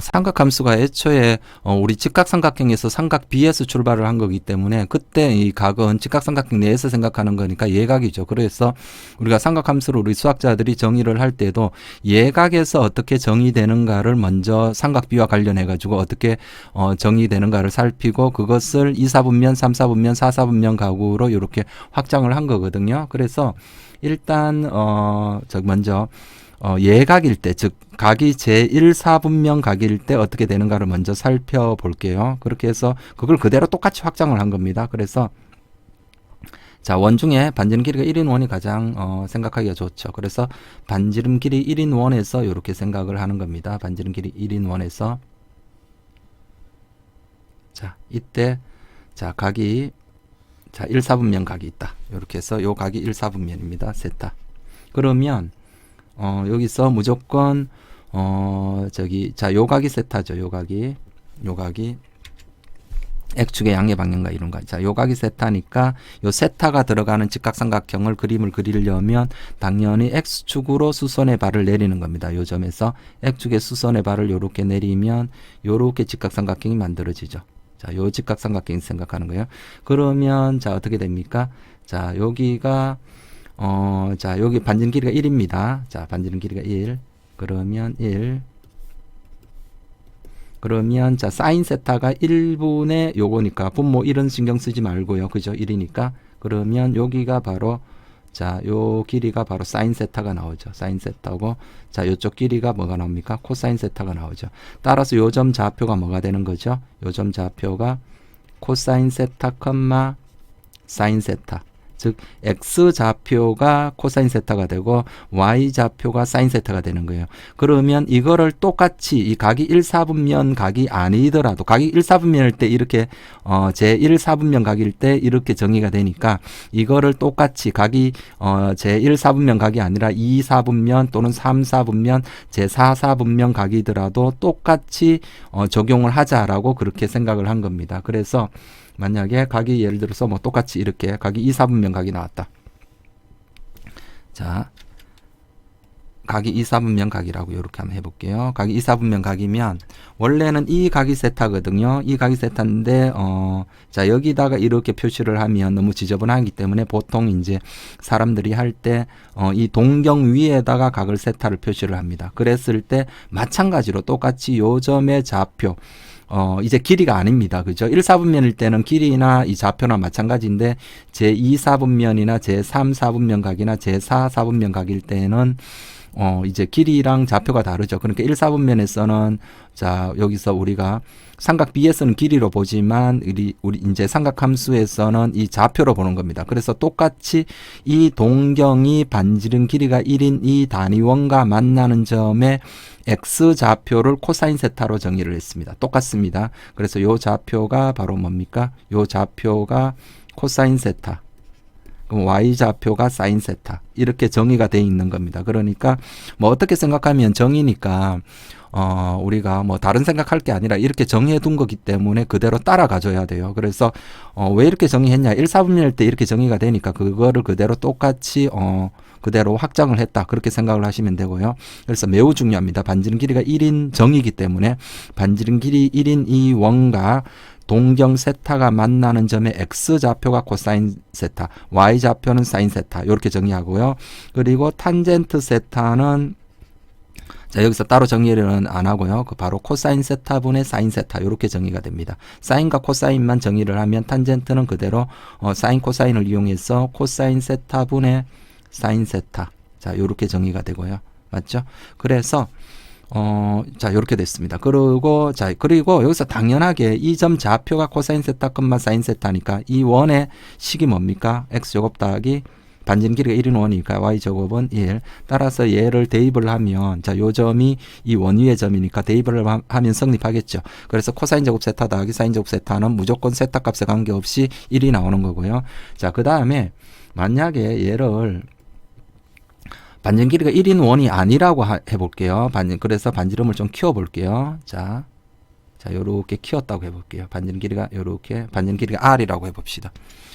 삼각함수가 애초에 우리 직각삼각형에서 삼각 B에서 출발을 한 거기 때문에 그때 이 각은 직각삼각형 내에서 생각하는 거니까 예각이죠. 그래서 우리가 삼각함수를 우리 수학자들이 정의를 할 때도 예각에서 어떻게 정의되는가를 먼저 삼각 B와 관련해 가지고 어떻게 정의되는가를 살피고 그것을 2사분면, 3사분면, 4사분면 가구로 이렇게 확장을 한 거거든요. 그래서 일단 먼저 예각일 때, 즉 각이 제1사분면 각일 때 어떻게 되는가를 먼저 살펴볼게요. 그렇게 해서 그걸 그대로 똑같이 확장을 한 겁니다. 그래서 자, 원 중에 반지름 길이가 1인 원이 가장 생각하기가 좋죠. 그래서 반지름 길이 1인 원에서 이렇게 생각을 하는 겁니다. 반지름 길이 1인 원에서 자, 이때 자, 각이 자, 1사분면 각이 있다. 이렇게 해서 요 각이 1사분면입니다. 세타. 그러면 여기서 무조건 자, 요각이 세타죠. 요각이 X축의 양의 방향과 이론과 자, 요각이 세타니까 요 세타가 들어가는 직각삼각형을 그림을 그리려면 당연히 X축으로 수선의 발을 내리는 겁니다. 요 점에서 X축의 수선의 발을 요렇게 내리면 요렇게 직각삼각형이 만들어지죠. 자, 요 직각삼각형 생각하는 거예요. 그러면 자, 어떻게 됩니까? 자, 여기가 자, 여기 반지름 길이가 1입니다. 자, 반지름 길이가 1. 그러면 1. 그러면 자, 사인 세타가 1분의 요거니까 분모 1은 신경 쓰지 말고요. 그죠? 1이니까. 그러면 여기가 바로 자, 요 길이가 바로 사인 세타가 나오죠. 사인 세타고 자, 요쪽 길이가 뭐가 나옵니까? 코사인 세타가 나오죠. 따라서 요 점 좌표가 뭐가 되는 거죠? 요 점 좌표가 코사인 세타, 사인 세타. 즉 X좌표가 코사인 세타가 되고 Y좌표가 사인 세타가 되는 거예요. 그러면 이거를 똑같이 이 각이 1사분면 각이 아니더라도 각이 1사분면일 때 이렇게 제1사분면 각일 때 이렇게 정의가 되니까 이거를 똑같이 각이 제1사분면 각이 아니라 2사분면 또는 3사분면 제4사분면 각이더라도 똑같이 적용을 하자라고 그렇게 생각을 한 겁니다. 그래서 만약에 각이 예를 들어서 뭐 똑같이 이렇게 각이 2사분면 각이 나왔다. 자, 각이 2사분면 각이라고 이렇게 한번 해볼게요. 각이 2사분면 각이면 원래는 이 각이 세타거든요. 이 각이 세타인데 자, 여기다가 이렇게 표시를 하면 너무 지저분하기 때문에 보통 이제 사람들이 할 때 이 동경 위에다가 각을 세타를 표시를 합니다. 그랬을 때 마찬가지로 똑같이 요 점의 좌표 이제 길이가 아닙니다. 그죠? 1사분면일 때는 길이나 이 좌표나 마찬가지인데 제2사분면이나 제3사분면 각이나 제4사분면 각일 때는 이제 길이랑 좌표가 다르죠. 그러니까 1사분면에서는 자, 여기서 우리가 삼각 B에서는 길이로 보지만 우리 이제 삼각함수에서는 이 좌표로 보는 겁니다. 그래서 똑같이 이 동경이 반지름 길이가 1인 이 단위원과 만나는 점에 X좌표를 코사인 세타로 정의를 했습니다. 똑같습니다. 그래서 요 좌표가 바로 뭡니까? 요 좌표가 코사인 세타. 그럼 Y좌표가 사인 세타. 이렇게 정의가 돼 있는 겁니다. 그러니까 뭐 어떻게 생각하면 정의니까 우리가 뭐 다른 생각할 게 아니라 이렇게 정의해 둔 거기 때문에 그대로 따라가 줘야 돼요. 그래서 왜 이렇게 정의했냐? 1사분면일 때 이렇게 정의가 되니까 그거를 그대로 똑같이 그대로 확장을 했다. 그렇게 생각을 하시면 되고요. 그래서 매우 중요합니다. 반지름 길이가 1인 정이기 때문에 반지름 길이 1인 이 원과 동경 세타가 만나는 점에 X좌표가 코사인 세타, Y좌표는 사인 세타 이렇게 정의하고요. 그리고 탄젠트 세타는 자, 여기서 따로 정의를 안 하고요. 그 바로 코사인 세타분의 사인 세타 이렇게 정의가 됩니다. 사인과 코사인만 정의를 하면 탄젠트는 그대로 사인 코사인을 이용해서 코사인 세타분의 사인 세타. 자, 이렇게 정의가 되고요. 맞죠? 그래서 자, 이렇게 됐습니다. 그리고 여기서 당연하게 이 점 좌표가 코사인 세타, 사인 세타니까 이 원의 식이 뭡니까? X제곱 더하기 반지름 길이가 1인 원이니까 Y제곱은 1. 따라서 얘를 대입을 하면 자, 요 점이 이 원 위의 점이니까 대입을 하면 성립하겠죠. 그래서 코사인 제곱 세타 더하기 사인 제곱 세타는 무조건 세타 값에 관계없이 1이 나오는 거고요. 자, 그 다음에 만약에 얘를 반지름 길이가 1인 원이 아니라고 해볼게요. 그래서 반지름을 좀 키워볼게요. 자, 요렇게 키웠다고 해볼게요. 반지름 길이가 요렇게, 반지름 길이가 R이라고 해봅시다.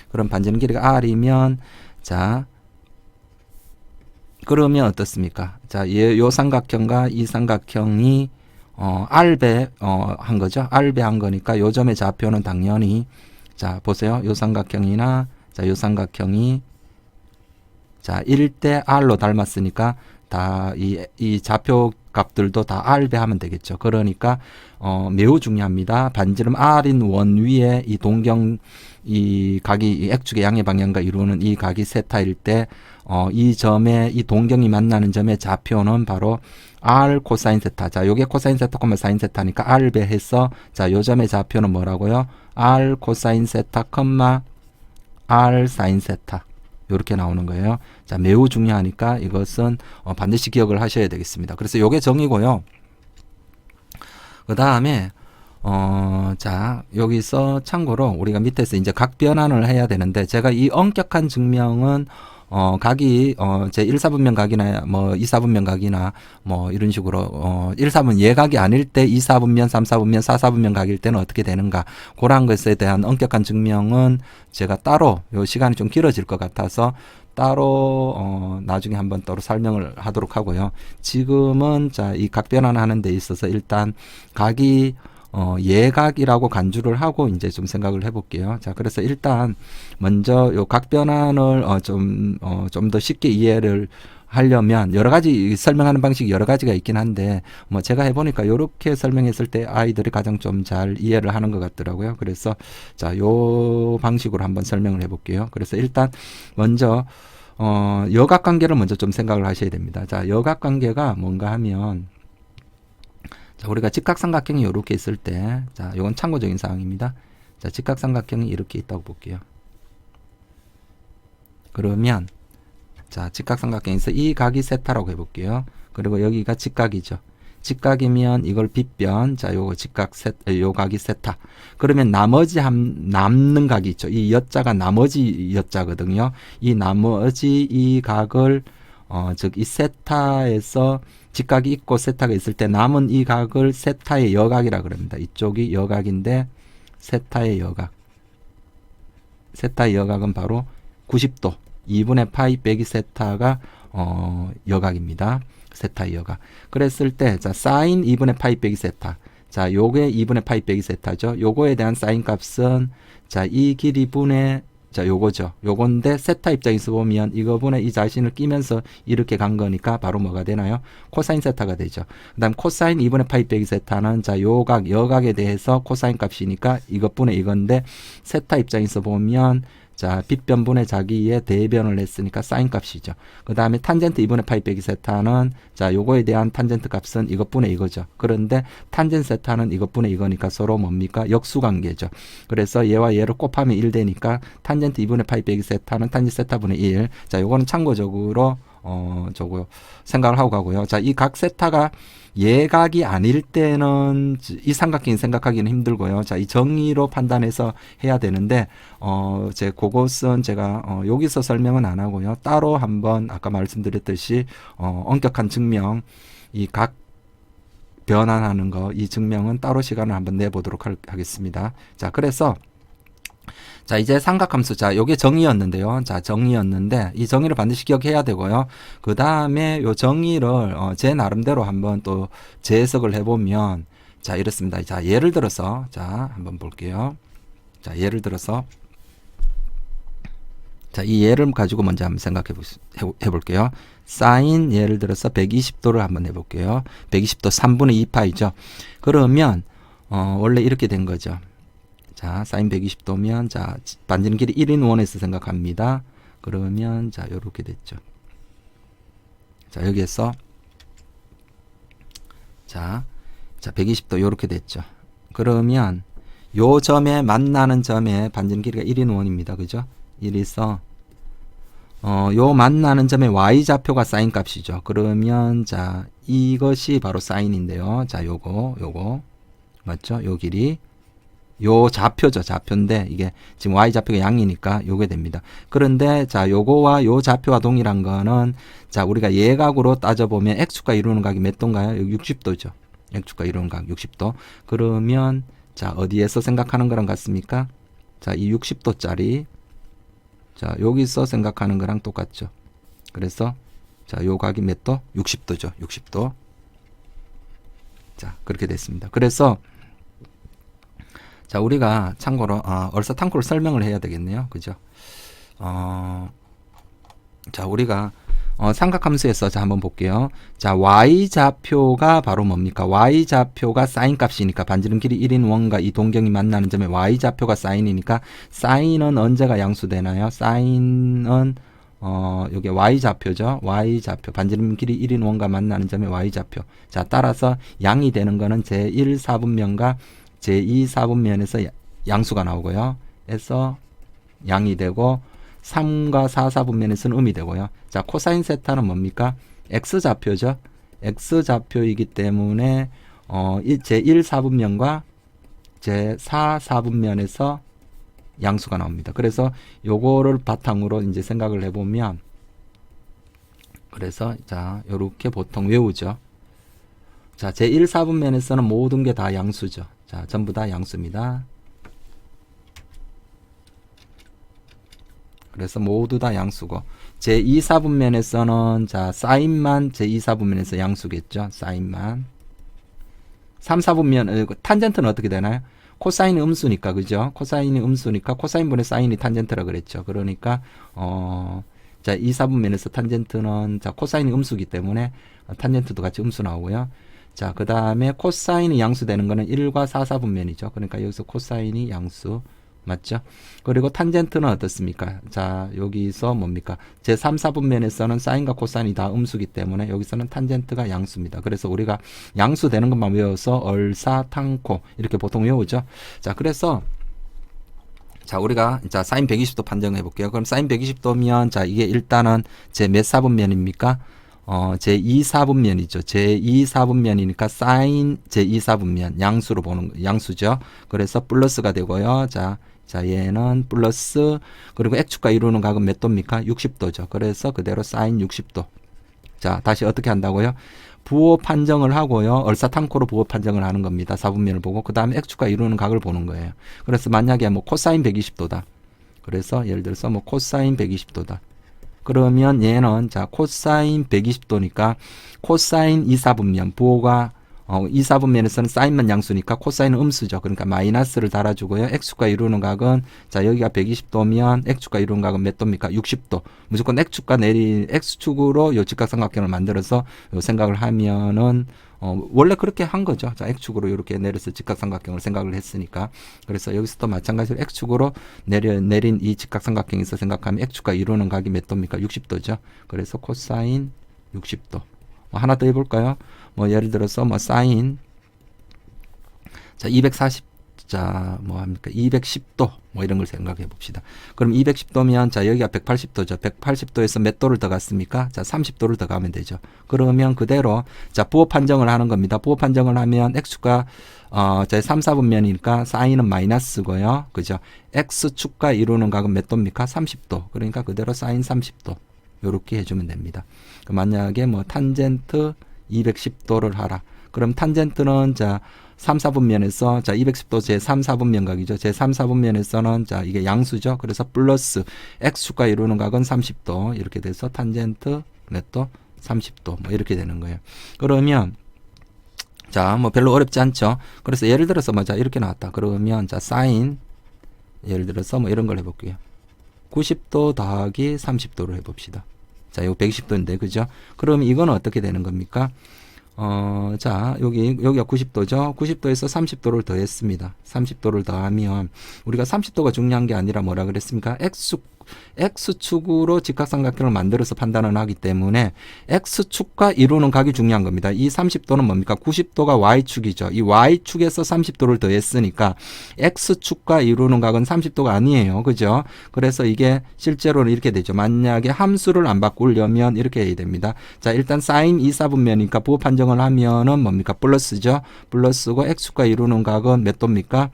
그럼 반지름 길이가 R이면, 자, 그러면 어떻습니까? 자, 요 삼각형과 이 삼각형이, R배 한 거죠. R배 한 거니까 요 점의 좌표는 당연히 자 보세요. 요 삼각형이나 자 요 삼각형이 자 1대 R로 닮았으니까 다 이 좌표 값들도 다 R배 하면 되겠죠. 그러니까 매우 중요합니다. 반지름 R인 원 위에 이 동경 이 각이 이 X축의 양의 방향과 이루는 이 각이 세타일 때 이 점에 이 동경이 만나는 점의 좌표는 바로 R 코사인 세타. 자, 요게 코사인 세타, 사인 세타니까 R 배해서 자, 요 점의 좌표는 뭐라고요? R 코사인 세타, R 사인 세타. 이렇게 나오는 거예요. 자, 매우 중요하니까 이것은 반드시 기억을 하셔야 되겠습니다. 그래서 요게 정이고요. 그 다음에 자, 여기서 참고로 우리가 밑에서 이제 각 변환을 해야 되는데 제가 이 엄격한 증명은 각이 제 1사분면 각이나 뭐 2사분면 각이나 뭐 이런 식으로 1사분 예각이 아닐 때 2사분면, 3사분면, 4사분면 각일 때는 어떻게 되는가 그런 것에 대한 엄격한 증명은 제가 따로 요 시간이 좀 길어질 것 같아서 따로 나중에 한번 따로 설명을 하도록 하고요. 지금은 자, 이 각 변환하는 데 있어서 일단 각이 예각이라고 간주를 하고 이제 좀 생각을 해볼게요. 자, 그래서 일단 먼저 요 각 변환을 좀 더 쉽게 이해를 하려면 여러 가지 설명하는 방식이 여러 가지가 있긴 한데 뭐 제가 해보니까 요렇게 설명했을 때 아이들이 가장 좀 잘 이해를 하는 것 같더라고요. 그래서 자, 요 방식으로 한번 설명을 해볼게요. 그래서 일단 먼저 여각 관계를 먼저 좀 생각을 하셔야 됩니다. 자, 여각 관계가 뭔가 하면 자, 우리가 직각삼각형이 이렇게 있을 때, 자, 이건 참고적인 사항입니다. 자, 직각삼각형이 이렇게 있다고 볼게요. 그러면, 자, 직각삼각형에서 이 각이 세타라고 해볼게요. 그리고 여기가 직각이죠. 직각이면 이걸 빗변, 자, 요거 요 각이 세타. 그러면 나머지 남는 각이 있죠. 이 여자가 나머지 여자거든요. 이 나머지 이 각을, 즉, 이 세타에서 직각이 있고 세타가 있을 때 남은 이 각을 세타의 여각이라 그럽니다. 이쪽이 여각인데 세타의 여각. 세타의 여각은 바로 90도. 2분의 파이 빼기 세타가 여각입니다. 세타의 여각. 그랬을 때 자, 사인 2분의 파이 빼기 세타. 자, 요게 2분의 파이 빼기 세타죠. 요거에 대한 사인 값은 자, 이 길이 분의 자, 요거죠. 요건데 세타 입장에서 보면 이거분에 이 자신을 끼면서 이렇게 간 거니까 바로 뭐가 되나요? 코사인 세타가 되죠. 그 다음 코사인 2분의 파이 빼기 세타는 자, 요각, 여각에 대해서 코사인 값이니까 이것분의 이건데 세타 입장에서 보면 자, 빗변분의 자기의 대변을 했으니까 사인 값이죠. 그 다음에 탄젠트 2분의 파이 빼기 세타는 자, 요거에 대한 탄젠트 값은 이것분의 이거죠. 그런데 탄젠 세타는 이것분의 이거니까 서로 뭡니까? 역수관계죠. 그래서 얘와 얘를 곱하면 1 되니까 탄젠트 2분의 파이 빼기 세타는 탄젠트 세타분의 1. 자, 요거는 참고적으로 저거 생각을 하고 가고요. 자, 이 각 세타가 예각이 아닐 때는 이 삼각형이 생각하기는 힘들고요. 자, 이 정의로 판단해서 해야 되는데 그것은 제가 여기서 설명은 안 하고요. 따로 한번 아까 말씀드렸듯이 엄격한 증명 이 각 변환하는 거 이 증명은 따로 시간을 한번 내보도록 하겠습니다. 자, 그래서 자, 이제 삼각함수. 자, 요게 정의였는데요. 자, 정의였는데 이 정의를 반드시 기억해야 되고요. 그 다음에 요 정의를 제 나름대로 한번 또 재해석을 해보면 자, 이렇습니다. 자, 예를 들어서 자, 한번 볼게요. 자, 예를 들어서 자, 이 예를 가지고 먼저 한번 생각해 볼게요. 사인 예를 들어서 120도를 한번 해볼게요. 120도 3분의 2파이죠. 그러면 원래 이렇게 된 거죠. 자, 사인 120도면 자, 반지름 길이 1인 원에서 생각합니다. 그러면 자, 요렇게 됐죠. 자, 여기에서 자, 120도 요렇게 됐죠. 그러면 요 점에 만나는 점의 반지름 길이가 1인 원입니다. 그죠? 1에서 요 만나는 점의 y 좌표가 사인 값이죠. 그러면 자, 이것이 바로 사인인데요. 자, 요거 맞죠? 요 길이 요 좌표죠. 좌표인데 이게 지금 y 좌표가 양이니까 요게 됩니다. 그런데 자, 요거와 요 좌표와 동일한 거는 자, 우리가 예각으로 따져보면 x축과 이루는 각이 몇 도인가요? 여기 60도죠. x축과 이루는 각 60도. 그러면 자, 어디에서 생각하는 거랑 같습니까? 자, 이 60도짜리 자, 여기서 생각하는 거랑 똑같죠. 그래서 자, 요 각이 몇 도? 60도죠. 60도. 자, 그렇게 됐습니다. 그래서 자, 우리가 참고로 얼사탕코를 설명을 해야 되겠네요. 그죠? 자, 우리가 삼각함수에서 자 한번 볼게요. 자, y좌표가 바로 뭡니까? y좌표가 사인 값이니까 반지름 길이 1인 원과 이 동경이 만나는 점에 y좌표가 사인이니까 사인은 언제가 양수되나요? 사인은 여기 y좌표죠. y좌표 반지름 길이 1인 원과 만나는 점에 y좌표. 자, 따라서 양이 되는 거는 제1 사분면과 제2 사분면에서 양수가 나오고요. 해서 양이 되고 3과 4 사분면에서는 음이 되고요. 자, 코사인 세타는 뭡니까? x좌표죠. x좌표이기 때문에 제1 사분면과 제4 사분면에서 양수가 나옵니다. 그래서 요거를 바탕으로 이제 생각을 해보면, 그래서 자, 요렇게 보통 외우죠. 자, 제1 사분면에서는 모든 게 다 양수죠. 자, 전부 다 양수입니다. 그래서 모두 다 양수고, 제2 사분면에서는 자, 사인만 제2 사분면에서 양수겠죠. 사인만. 3 사분면 탄젠트는 어떻게 되나요? 코사인이 음수니까, 그죠? 코사인이 음수니까 코사인분의 사인이 탄젠트라 그랬죠. 그러니까 자, 2 사분면에서 탄젠트는 자, 코사인이 음수기 때문에 탄젠트도 같이 음수 나오고요. 자, 그 다음에 코사인이 양수되는 거는 1과 4 사분면이죠. 그러니까 여기서 코사인이 양수 맞죠? 그리고 탄젠트는 어떻습니까? 자, 여기서 뭡니까? 제 3, 4분면에서는 사인과 코사인이 다 음수기 때문에 여기서는 탄젠트가 양수입니다. 그래서 우리가 양수 되는 것만 외워서 얼사탕코 이렇게 보통 외우죠. 자, 그래서 자, 우리가 자, 사인 120도 판정해 볼게요. 그럼 사인 120도면 자, 이게 일단은 제 몇 사분면입니까? 제 2 사분면이죠. 제 2 사분면이니까 사인 제 2 사분면 양수로 보는 양수죠. 그래서 플러스가 되고요. 자, 얘는 플러스 그리고 x축과 이루는 각은 몇 도입니까? 60도죠. 그래서 그대로 사인 60도. 자, 다시 어떻게 한다고요? 부호 판정을 하고요. 얼사탕코로 부호 판정을 하는 겁니다. 사분면을 보고 그 다음에 x축과 이루는 각을 보는 거예요. 그래서 만약에 뭐 코사인 120도다. 그래서 예를 들어서 뭐 코사인 120도다. 그러면 얘는 자, 코사인 120도니까 코사인 2사분면 부호가 2사분면에서는 사인만 양수니까 코사인은 음수죠. 그러니까 마이너스를 달아주고요. x축과 이루는 각은 자, 여기가 120도면 x축과 이루는 각은 몇 도입니까? 60도. 무조건 x축과 x축으로 요 직각삼각형을 만들어서 요 생각을 하면은 원래 그렇게 한 거죠. 자, x축으로 이렇게 내려서 직각삼각형을 생각을 했으니까. 그래서 여기서도 마찬가지로 x축으로 내린 이 직각삼각형에서 생각하면 x축과 이루는 각이 몇 도입니까? 60도죠. 그래서 코사인 60도. 하나 더 해볼까요? 뭐 예를 들어서 뭐 사인 자 240 자 뭐 합니까 210도 뭐 이런 걸 생각해 봅시다. 그럼 210도면 자 여기가 180도죠. 180도에서 몇 도를 더 갔습니까? 자 30도를 더 가면 되죠. 그러면 그대로 자 부호 판정을 하는 겁니다. 부호 판정을 하면 x축과 제 3, 4분면이니까 사인은 마이너스고요. 그죠? x축과 이루는 각은 몇 도입니까? 30도. 그러니까 그대로 사인 30도. 요렇게 해주면 됩니다. 만약에 뭐 탄젠트 210도를 하라. 그럼 탄젠트는 자 3, 4분면에서 자 210도 제 3, 4분면 각이죠. 제 3, 4분면에서는 자 이게 양수죠. 그래서 플러스 x축과 이루는 각은 30도 이렇게 돼서 탄젠트 몇 도? 30도 뭐 이렇게 되는 거예요. 그러면 자 뭐 별로 어렵지 않죠. 그래서 예를 들어서 뭐 자 이렇게 나왔다. 그러면 자 사인 예를 들어서 뭐 이런 걸 해볼게요. 90도 더하기 30도로 해봅시다. 자, 이거 120도인데, 그죠? 그럼 이거는 어떻게 되는 겁니까? 자, 여기가 90도죠? 90도에서 30도를 더했습니다. 30도를 더하면, 우리가 30도가 중요한 게 아니라 뭐라 그랬습니까? X축으로 직각삼각형을 만들어서 판단을 하기 때문에 X축과 이루는 각이 중요한 겁니다. 이 30도는 뭡니까? 90도가 Y축이죠. 이 Y축에서 30도를 더했으니까 X축과 이루는 각은 30도가 아니에요. 그죠? 그래서 이게 실제로는 이렇게 되죠. 만약에 함수를 안 바꾸려면 이렇게 해야 됩니다. 자, 일단 사인 2사분면이니까 부호 판정을 하면은 뭡니까? 플러스죠. 플러스고 X축과 이루는 각은 몇 도입니까?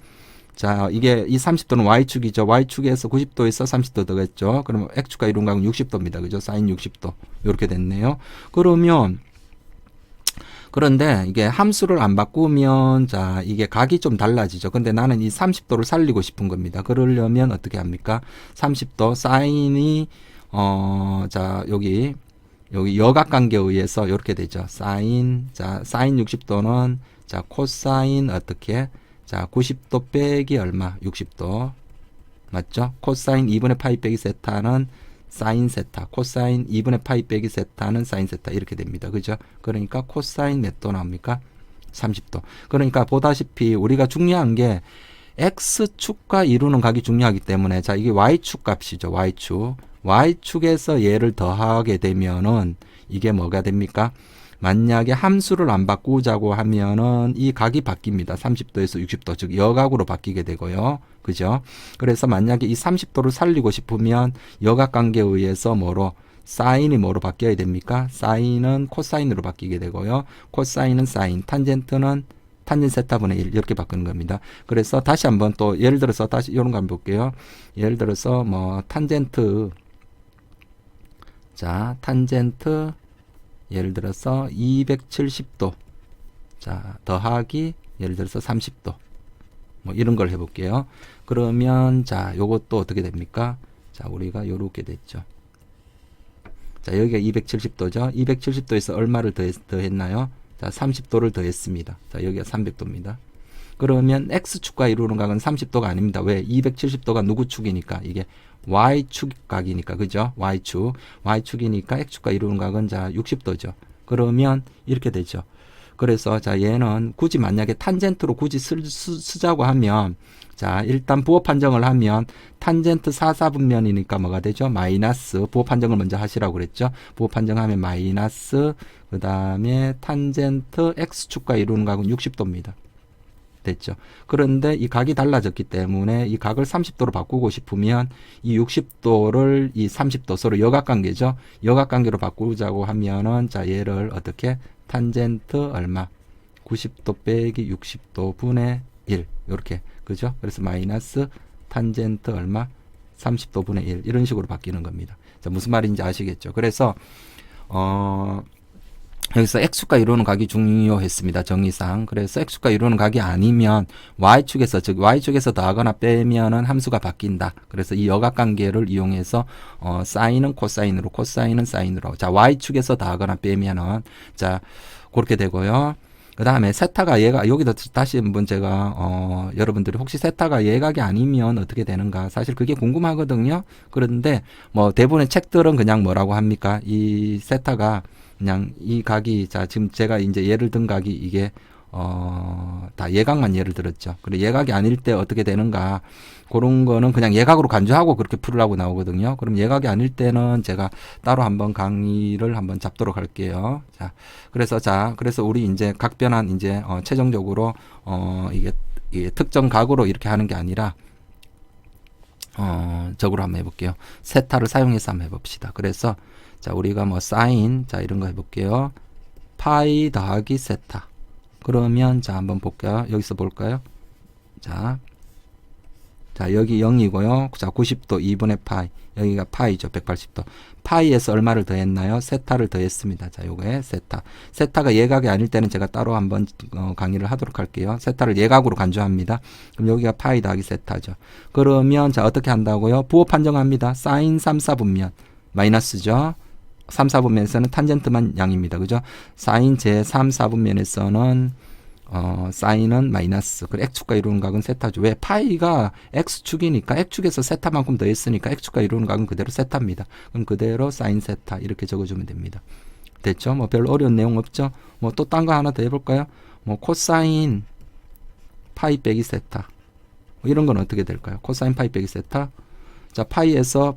자, 이게 이 30도는 Y축이죠. Y축에서 90도에서 30도 더겠죠. 그러면 X축과 이룬 각은 60도입니다. 그죠? 사인 60도. 이렇게 됐네요. 그러면, 그런데 이게 함수를 안 바꾸면, 자, 이게 각이 좀 달라지죠. 근데 나는 이 30도를 살리고 싶은 겁니다. 그러려면 어떻게 합니까? 30도, 사인이, 자, 여기, 여기 여각관계에 의해서 이렇게 되죠. 사인, 자, 사인 60도는, 자, 코사인 어떻게? 자, 90도 빼기 얼마? 60도. 맞죠? 코사인 2분의 파이 빼기 세타는 사인 세타. 코사인 2분의 파이 빼기 세타는 사인 세타. 이렇게 됩니다. 그죠? 그러니까 코사인 몇 도 나옵니까? 30도. 그러니까 보다시피 우리가 중요한 게 X축과 이루는 각이 중요하기 때문에, 자, 이게 Y축 값이죠. Y축. Y축에서 얘를 더하게 되면은 이게 뭐가 됩니까? 만약에 함수를 안 바꾸자고 하면은 이 각이 바뀝니다. 30도에서 60도, 즉 여각으로 바뀌게 되고요. 그죠? 그래서 만약에 이 30도를 살리고 싶으면 여각관계에 의해서 뭐로? 사인이 뭐로 바뀌어야 됩니까? 사인은 코사인으로 바뀌게 되고요. 코사인은 사인, 탄젠트는 탄젠 세타분의 1 이렇게 바꾸는 겁니다. 그래서 다시 한번 또 예를 들어서 다시 이런 거 한번 볼게요. 예를 들어서 뭐 탄젠트, 자, 탄젠트 예를 들어서 270도, 자, 더하기 예를 들어서 30도, 뭐 이런 걸 해볼게요. 그러면 자, 요것도 어떻게 됩니까? 자, 우리가 요렇게 됐죠. 자, 여기가 270도죠. 270도에서 얼마를 더했나요? 자, 30도를 더했습니다. 자, 여기가 300도입니다. 그러면 X축과 이루는 각은 30도가 아닙니다. 왜? 270도가 누구 축이니까? 이게 Y축 각이니까. 그죠? Y축. Y축이니까 X축과 이루는 각은 자, 60도죠. 그러면 이렇게 되죠. 그래서 자, 얘는 굳이 만약에 탄젠트로 굳이 쓰자고 하면, 자, 일단 부호 판정을 하면 탄젠트 4사분면이니까 뭐가 되죠? 마이너스, 부호 판정을 먼저 하시라고 그랬죠? 부호 판정하면 마이너스, 그 다음에 탄젠트 X축과 이루는 각은 60도입니다. 됐죠. 그런데 이 각이 달라졌기 때문에 이 각을 30도로 바꾸고 싶으면 이 60도를 이 30도 서로 여각관계죠. 여각관계로 바꾸자고 하면은 자, 얘를 어떻게? 탄젠트 얼마? 90도 빼기 60도 분의 1 이렇게, 그죠? 그래서 마이너스 탄젠트 얼마? 30도 분의 1 이런 식으로 바뀌는 겁니다. 자, 무슨 말인지 아시겠죠? 그래서 여기서 X축과 이루는 각이 중요했습니다. 정의상. 그래서 X축과 이루는 각이 아니면 Y축에서, 즉 Y축에서 더하거나 빼면은 함수가 바뀐다. 그래서 이 여각관계를 이용해서 사인은 코사인으로, 코사인은 사인으로. 자, Y축에서 더하거나 빼면은 자, 그렇게 되고요. 그 다음에 세타가 얘가, 여기도 다시 한번 제가 여러분들이 혹시 세타가 예각이 아니면 어떻게 되는가, 사실 그게 궁금하거든요. 그런데 뭐 대부분의 책들은 그냥 뭐라고 합니까? 이 세타가 그냥 이 각이, 자, 지금 제가 이제 예를 든 각이 이게 다 예각만 예를 들었죠. 그래, 예각이 아닐 때 어떻게 되는가, 그런 거는 그냥 예각으로 간주하고 그렇게 풀으라고 나오거든요. 그럼 예각이 아닐 때는 제가 따로 한번 강의를 한번 잡도록 할게요. 자, 그래서 우리 이제 각 변환 이제 최종적으로 이게 특정 각으로 이렇게 하는 게 아니라 적으로 한번 해볼게요. 세타를 사용해서 한번 해봅시다. 그래서 자, 우리가 뭐 사인, 자, 이런 거 해볼게요. 파이 더하기 세타. 그러면 자, 한번 볼까요? 여기서 볼까요? 자, 여기 0이고요. 자, 90도 2분의 파이. 여기가 파이죠. 180도. 파이에서 얼마를 더했나요? 세타를 더했습니다. 자, 요게 세타. 세타가 예각이 아닐 때는 제가 따로 한번 강의를 하도록 할게요. 세타를 예각으로 간주합니다. 그럼 여기가 파이 더하기 세타죠. 그러면 자, 어떻게 한다고요? 부호 판정합니다. 사인 3, 4분면 마이너스죠. 3, 4분면에서는 탄젠트만 양입니다. 그죠? 사인 제 3, 4분면에서는 사인은 마이너스. 그리고 X축과 이루는 각은 세타죠. 왜? 파이가 X축이니까 X축에서 세타만큼 더했으니까 X축과 이루는 각은 그대로 세타입니다. 그럼 그대로 사인 세타 이렇게 적어주면 됩니다. 됐죠? 뭐 별로 어려운 내용 없죠? 뭐 또 딴 거 하나 더 해볼까요? 뭐 코사인 파이 빼기 세타. 뭐 이런 건 어떻게 될까요? 코사인 파이 빼기 세타. 자, 파이에서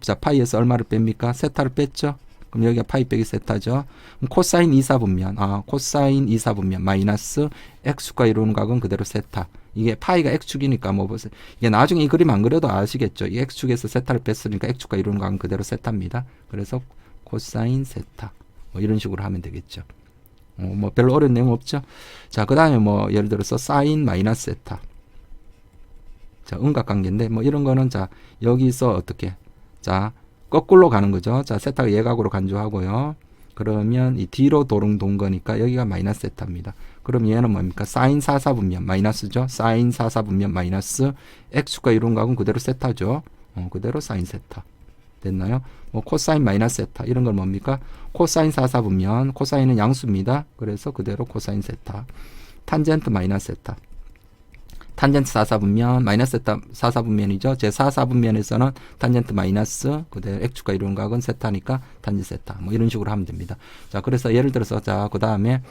얼마를 뺍니까? 세타를 뺐죠? 그럼 여기가 파이 빼기 세타죠. 그럼 코사인 2사분면, 코사인 2사분면 마이너스 X축과 이루는 각은 그대로 세타. 이게 파이가 X축이니까 뭐 보세요. 이게 나중에 이 그림 안 그려도 아시겠죠. 이 X축에서 세타를 뺐으니까 X축과 이루는 각은 그대로 세타입니다. 그래서 코사인 세타. 뭐 이런 식으로 하면 되겠죠. 뭐 별로 어려운 내용 없죠. 자, 그 다음에 뭐 예를 들어서 사인 마이너스 세타. 자, 음각관계인데 뭐 이런 거는 자, 여기서 어떻게, 자, 거꾸로 가는 거죠. 자, 세타가 예각으로 간주하고요. 그러면 이 뒤로 도는 거니까 여기가 마이너스 세타입니다. 그럼 얘는 뭡니까? 사인 4사분면 마이너스죠. 사인 4사분면 마이너스 X축과 이루는 각은 그대로 세타죠. 그대로 사인 세타. 됐나요? 뭐 코사인 마이너스 세타 이런 건 뭡니까? 코사인 4사분면, 코사인은 양수입니다. 그래서 그대로 코사인 세타. 탄젠트 마이너스 세타. 탄젠트 4사분면, 마이너스 세타 4사분면이죠. 제 4사분면에서는 탄젠트 마이너스, 그대로 x축과 이루는 각은 세타니까 탄젠트 세타. 뭐 이런 식으로 하면 됩니다. 자, 그래서 예를 들어서, 자, 그 다음에,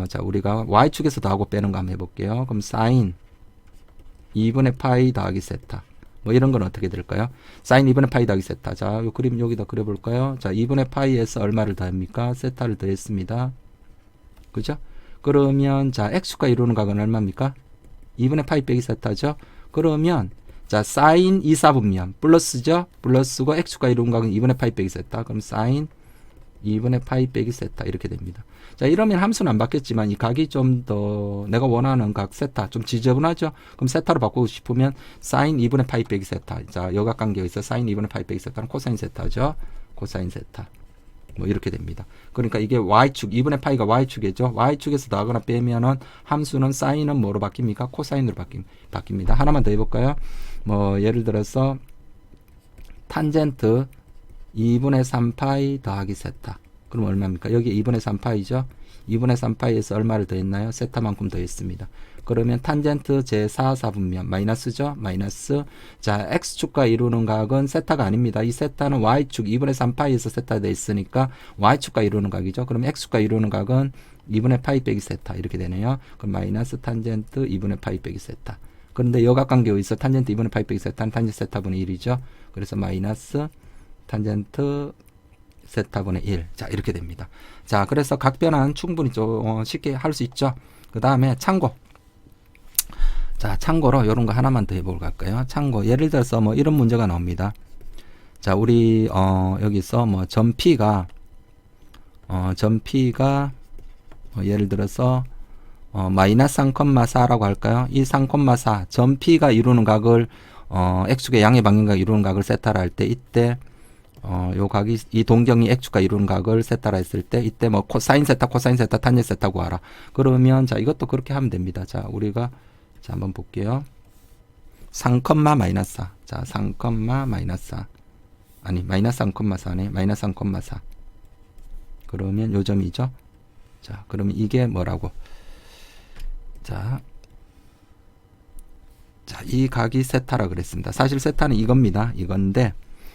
자, 우리가 y축에서 더하고 빼는 거 한번 해볼게요. 그럼 사인 2분의 파이 더하기 세타. 뭐 이런 건 어떻게 될까요? 사인 2분의 파이 더하기 세타. 자, 요 그림 여기다 그려볼까요? 자, 2분의 파이에서 얼마를 더합니까? 세타를 더했습니다. 그죠? 그러면, 자, x축과 이루는 각은 얼마입니까? 2분의 파이 빼기 세타죠. 그러면 자 사인 2사분면 플러스죠. 플러스고 x축과 이루는 각은 2분의 파이 빼기 세타. 그럼 사인 2분의 파이 빼기 세타 이렇게 됩니다. 자 이러면 함수는 안 바뀌었지만 이 각이 좀 더 내가 원하는 각 세타 좀 지저분하죠. 그럼 세타로 바꾸고 싶으면 사인 2분의 파이 빼기 세타. 자 여각관계가 있어 사인 2분의 파이 빼기 세타는 코사인 세타죠. 코사인 세타. 뭐 이렇게 됩니다. 그러니까 이게 y축 2분의 파이가 y축이죠. y축에서 더하거나 빼면은 함수는 사인은 뭐로 바뀝니까? 코사인으로 바뀝니다. 하나만 더 해볼까요? 뭐 예를 들어서 탄젠트 2분의 3파이 더하기 세타. 그럼 얼마입니까? 여기 2분의 3파이죠. 2분의 3파이에서 얼마를 더했나요? 세타만큼 더했습니다. 그러면 탄젠트 제4사분면 마이너스죠. 마이너스 자 x축과 이루는 각은 세타가 아닙니다. 이 세타는 y축 2분의 3파이에서 세타 돼 있으니까 y축과 이루는 각이죠. 그럼 x축과 이루는 각은 2분의 파이 빼기 세타 이렇게 되네요. 그럼 마이너스 탄젠트 2분의 파이 빼기 세타. 그런데 여각관계가 있어 탄젠트 2분의 파이 빼기 세타는 탄젠트 세타분의 1이죠. 그래서 마이너스 탄젠트 세타분의 1. 자 이렇게 됩니다. 자 그래서 각변환 충분히 좀 쉽게 할 수 있죠. 그 다음에 참고. 자 참고로 이런 거 하나만 더 해보고 갈까요? 참고 예를 들어서 뭐 이런 문제가 나옵니다. 자 우리 여기서 뭐 점 P가 예를 들어서 마이너스 3,4라고 할까요? 이 3,4 점 P가 이루는 각을 x축의 양의 방향과 이루는 각을 세타라 할 때 이때 요 각이 이 동경이 x축과 이루는 각을 세타라 했을 때 이때 뭐 코사인 세타 코사인 세타 탄젠트 세타 구하라. 그러면 자 이것도 그렇게 하면 됩니다. 자 우리가 자 한번 볼게요. 3, 마이너스 4. 자 3, 마이너스 4. 아니 마이너스 3,4네. 마이너스 3,4. 그러면 요 점이죠. 자 그러면 이게 뭐라고? 자 이 각이 세타라 그랬습니다. 사실 세타는 이겁니다. 이건데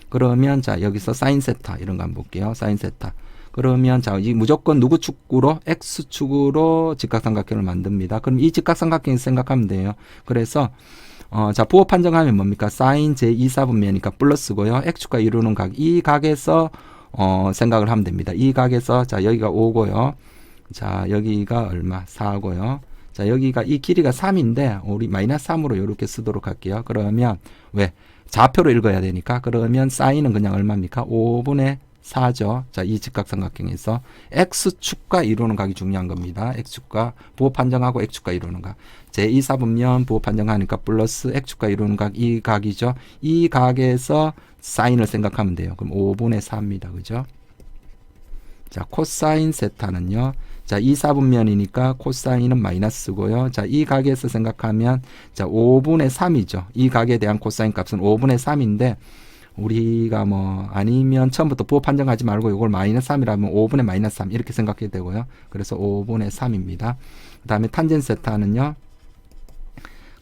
그러면 자 여기서 사인 세타 이런 거 한번 볼게요. 사인 세타. 그러면 자 이 무조건 누구 축으로 x축으로 직각삼각형을 만듭니다. 그럼 이 직각삼각형 생각하면 돼요. 그래서 자 부호 판정하면 뭡니까? 사인 제2사분면이니까 플러스고요. x축과 이루는 각 이 각에서 생각을 하면 됩니다. 이 각에서 자 여기가 5고요. 자 여기가 얼마? 4고요. 자 여기가 이 길이가 3인데 우리 마이너스 3으로 이렇게 쓰도록 할게요. 그러면 왜? 좌표로 읽어야 되니까 그러면 사인은 그냥 얼마입니까? 5분의 4죠. 자, 이 직각삼각형에서 x축과 이루는 각이 중요한 겁니다. x축과 부호 판정하고 x축과 이루는 각. 제2사분면 부호 판정하니까 플러스 x축과 이루는 각 이 각이죠. 이 각에서 사인을 생각하면 돼요. 그럼 5분의 4입니다. 그죠? 자, 코사인 세타는요. 자, 2사분면이니까 코사인은 마이너스고요. 자, 이 각에서 생각하면 자, 5분의 3이죠. 이 각에 대한 코사인 값은 5분의 3인데 우리가 뭐 아니면 처음부터 부호 판정하지 말고 이걸 마이너스 3이라면 5분의 마이너스 3 이렇게 생각해도 되고요. 그래서 5분의 3입니다. 그 다음에 탄젠트 세타는요.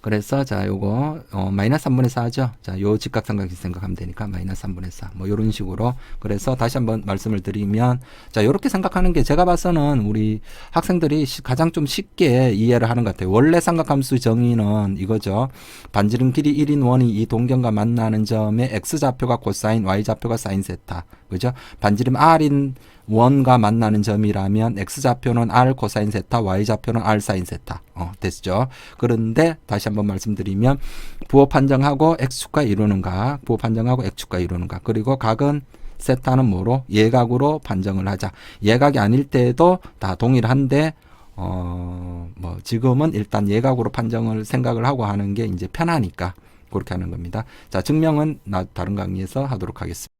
그래서 자 요거 마이너스 3분의 4죠. 자 요 직각삼각형 생각하면 되니까 마이너스 3분의 4 뭐 요런 식으로. 그래서 다시 한번 말씀을 드리면 자 요렇게 생각하는 게 제가 봐서는 우리 학생들이 가장 좀 쉽게 이해를 하는 것 같아요. 원래 삼각함수 정의는 이거죠. 반지름 길이 1인 원이 이 동경과 만나는 점에 x좌표가 코사인 y좌표가 사인 세타. 그죠? 반지름 r인 원과 만나는 점이라면 x좌표는 r 코사인 세타, y좌표는 r 사인 세타. 됐죠? 그런데 다시 한번 말씀드리면 부호 판정하고 x축과 이루는 각, 부호 판정하고 x축과 이루는 각. 그리고 각은 세타는 뭐로? 예각으로 판정을 하자. 예각이 아닐 때도 다 동일한데 뭐 지금은 일단 예각으로 판정을 생각을 하고 하는 게 이제 편하니까 그렇게 하는 겁니다. 자, 증명은 다른 강의에서 하도록 하겠습니다.